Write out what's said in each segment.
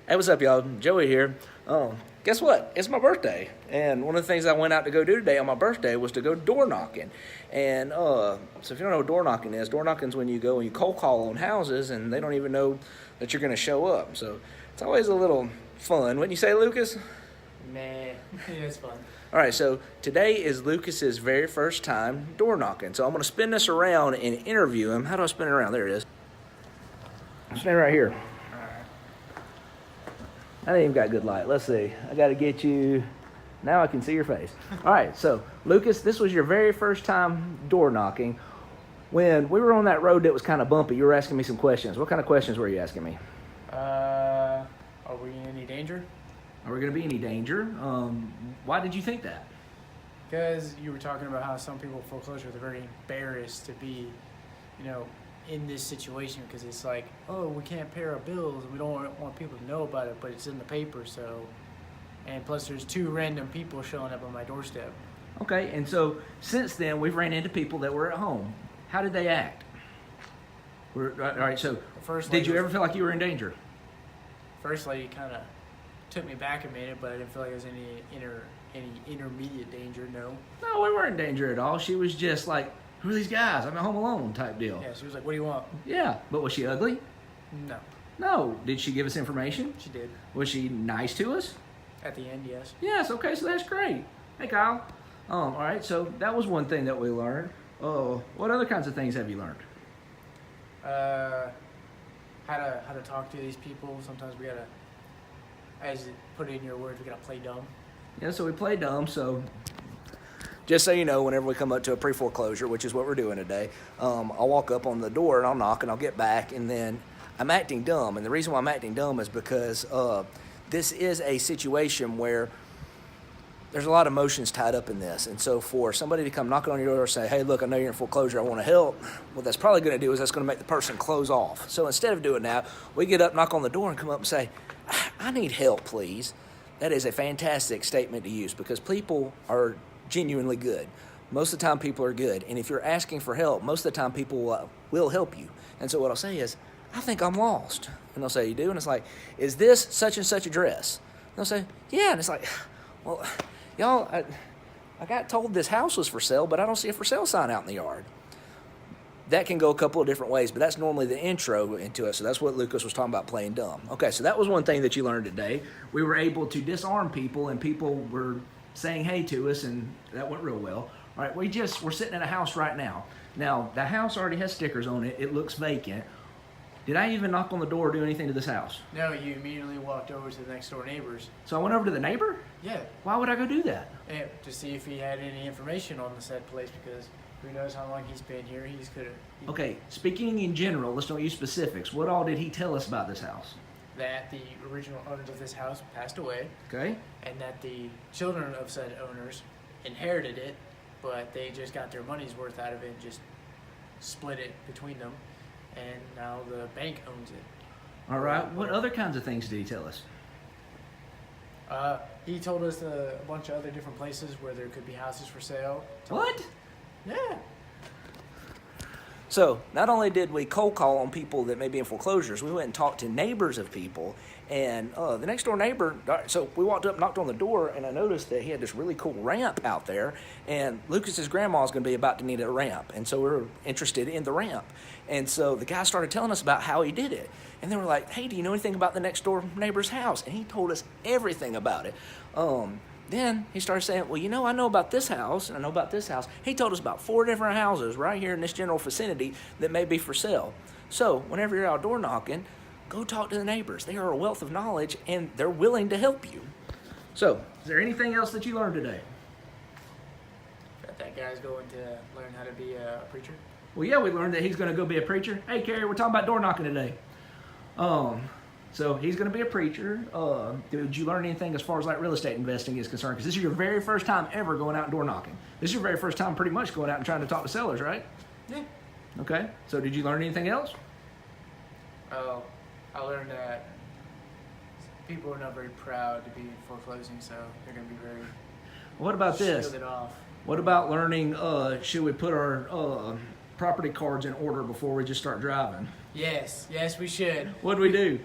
Hey, what's up, y'all? Joey here. Guess what? It's my birthday, and one of the things I went out to go do today on my birthday was to go door knocking. And so, if you don't know what door knocking is when you go and you cold call on houses, and they don't even know that you're going to show up. So it's always a little fun, wouldn't you say, Lucas? Nah, yeah, it's fun. All right, so today is Lucas's very first time door knocking. So I'm going to spin this around and interview him. How do I spin it around? There it is. Spin it right here. I ain't even got good light. Let's see. I got to get you. Now I can see your face. All right. So, Lucas, this was your very first time door knocking. When we were on that road that was kind of bumpy, you were asking me some questions. What kind of questions were you asking me? Are we in any danger? Are we going to be in any danger? Why did you think that? Because you were talking about how some people foreclosure, they're very embarrassed to be, in this situation because it's like, oh, we can't pay our bills. We don't want people to know about it, but it's in the paper. So, and plus there's two random people showing up on my doorstep. Okay, and so since then we've ran into people that were at home. How did they act? All right, so did you ever feel like you were in danger? First lady kind of took me back a minute, but I didn't feel like there was any intermediate danger. No, we weren't in danger at all. She was just like, who are these guys? I'm at home alone type deal. Yeah, she was like, what do you want? Yeah, but was she ugly? No. No. Did she give us information? She did. Was she nice to us? At the end, yes. Yes, okay, so that's great. Hey, Kyle. All right, so that was one thing that we learned. What other kinds of things have you learned? How to talk to these people. Sometimes we gotta, as you put it in your words, we gotta play dumb. Yeah, so we play dumb, so just so you know, whenever we come up to a pre-foreclosure, which is what we're doing today, I'll walk up on the door and I'll knock and I'll get back, and then I'm acting dumb. And the reason why I'm acting dumb is because this is a situation where there's a lot of emotions tied up in this. And so for somebody to come knocking on your door and say, hey, look, I know you're in foreclosure, I want to help, what that's probably going to do is that's going to make the person close off. So instead of doing that, we get up, knock on the door, and come up and say, I need help, please. That is a fantastic statement to use because people are genuinely good. Most of the time people are good, and if you're asking for help, most of the time people will help you. And so what I'll say is, I think I'm lost. And they'll say, you do? And it's like, is this such and such address? And they'll say, yeah. And it's like, well, y'all, I got told this house was for sale, but I don't see a for sale sign out in the yard. That can go a couple of different ways, but that's normally the intro into it. So that's what Lucas was talking about, playing dumb. Okay, so that was one thing that you learned today. We were able to disarm people, and people were saying hey to us, and that went real well. All right, we're sitting in a house right now. Now, the house already has stickers on it. It looks vacant. Did I even knock on the door or do anything to this house? No, you immediately walked over to the next door neighbors. So I went over to the neighbor? Yeah. Why would I go do that? And to see if he had any information on the said place because who knows how long he's been here. Okay, speaking in general, let's don't use specifics. What all did he tell us about this house? That the original owners of this house passed away. Okay. And that the children of said owners inherited it, but they just got their money's worth out of it and just split it between them. And now the bank owns it. All right. What other kinds of things did he tell us? He told us a bunch of other different places where there could be houses for sale. What? Yeah. So not only did we cold call on people that may be in foreclosures, we went and talked to neighbors of people. And the next door neighbor, so we walked up, knocked on the door, and I noticed that he had this really cool ramp out there. And Lucas's grandma's going to be about to need a ramp. And so we were interested in the ramp. And so the guy started telling us about how he did it. And they were like, hey, do you know anything about the next door neighbor's house? And he told us everything about it. Then he started saying, well, I know about this house, and I know about this house. He told us about 4 different houses right here in this general vicinity that may be for sale. So whenever you're out door knocking, go talk to the neighbors. They are a wealth of knowledge, and they're willing to help you. So, is there anything else that you learned today? That guy's going to learn how to be a preacher? Well, yeah, we learned that he's going to go be a preacher. Hey, Carrie, we're talking about door knocking today. So he's going to be a preacher. Did you learn anything as far as like real estate investing is concerned? Because this is your very first time ever going out and door knocking. This is your very first time pretty much going out and trying to talk to sellers, right? Yeah. Okay. So did you learn anything else? Oh, I learned that people are not very proud to be foreclosing, so they're going to be very What about this? shielded off. What about learning, should we put our property cards in order before we just start driving. Yes, we should. What'd we do?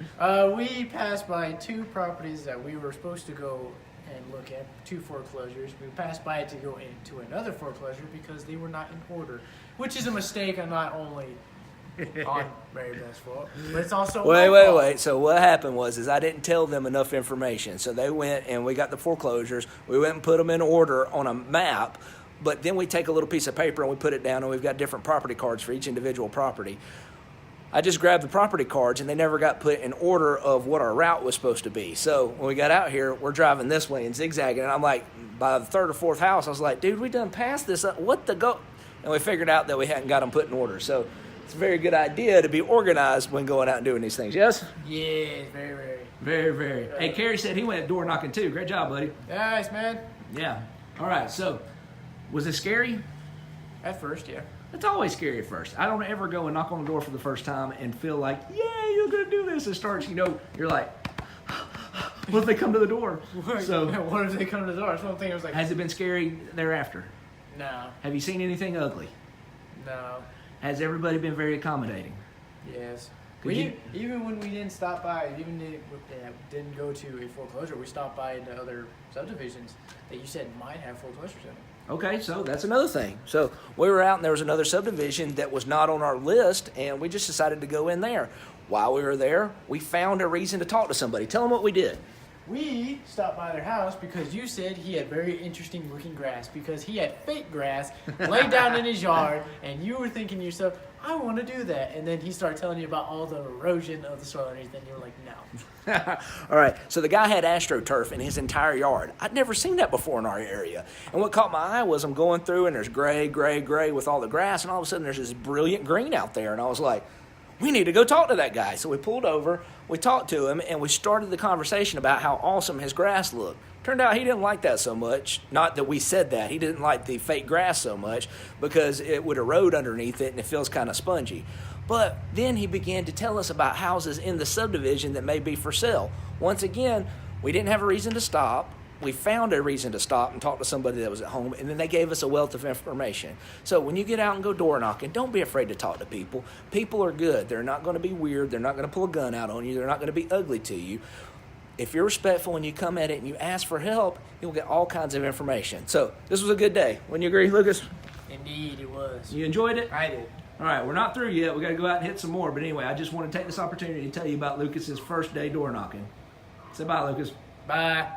We passed by 2 properties that we were supposed to go and look at, 2 foreclosures. We passed by it to go into another foreclosure because they were not in order, which is a mistake on not only on Mary Beth's fault, but it's also my fault. Wait. So what happened was I didn't tell them enough information. So they went and we got the foreclosures. We went and put them in order on a map, but then we take a little piece of paper and we put it down, and we've got different property cards for each individual property. I just grabbed the property cards, and they never got put in order of what our route was supposed to be. So when we got out here, we're driving this way and zigzagging, and I'm like, by the 3rd or 4th house, I was like, dude, we done passed this. What the go? And we figured out that we hadn't got them put in order. So it's a very good idea to be organized when going out and doing these things. Yes? Yeah, very. Very, very. Hey, Kerry said he went door knocking too. Great job, buddy. Nice, man. Yeah. All right. So was it scary? At first, yeah. It's always scary at first. I don't ever go and knock on the door for the first time and feel like, yeah, you're going to do this. It starts, you're like, what if they come to the door? So, what if they come to the door? That's one thing I was like. Has it been scary thereafter? No. Have you seen anything ugly? No. Has everybody been very accommodating? Yes. Even when we didn't stop by, didn't go to a foreclosure, we stopped by into other subdivisions that you said might have foreclosures in them. Okay, so that's another thing. So we were out and there was another subdivision that was not on our list, and we just decided to go in there. While we were there, we found a reason to talk to somebody. Tell them what we did. We stopped by their house because you said he had very interesting looking grass, because he had fake grass laid down in his yard, and you were thinking to yourself, I want to do that. And then he started telling you about all the erosion of the soil and everything. You were like, no. All right, so the guy had AstroTurf in his entire yard. I'd never seen that before in our area. And what caught my eye was I'm going through and there's gray with all the grass, and all of a sudden there's this brilliant green out there. And I was like, we need to go talk to that guy. So we pulled over, we talked to him, and we started the conversation about how awesome his grass looked. Turned out he didn't like that so much. Not that we said that. He didn't like the fake grass so much because it would erode underneath it and it feels kind of spongy. But then he began to tell us about houses in the subdivision that may be for sale. Once again, we didn't have a reason to stop. We found a reason to stop and talk to somebody that was at home, and then they gave us a wealth of information. So when you get out and go door knocking, don't be afraid to talk to people. People are good. They're not going to be weird. They're not going to pull a gun out on you. They're not going to be ugly to you. If you're respectful and you come at it and you ask for help, you'll get all kinds of information. So this was a good day. Wouldn't you agree, Lucas? Indeed, it was. You enjoyed it? I did. All right, we're not through yet. We got to go out and hit some more. But anyway, I just want to take this opportunity to tell you about Lucas's first day door knocking. Say bye, Lucas. Bye.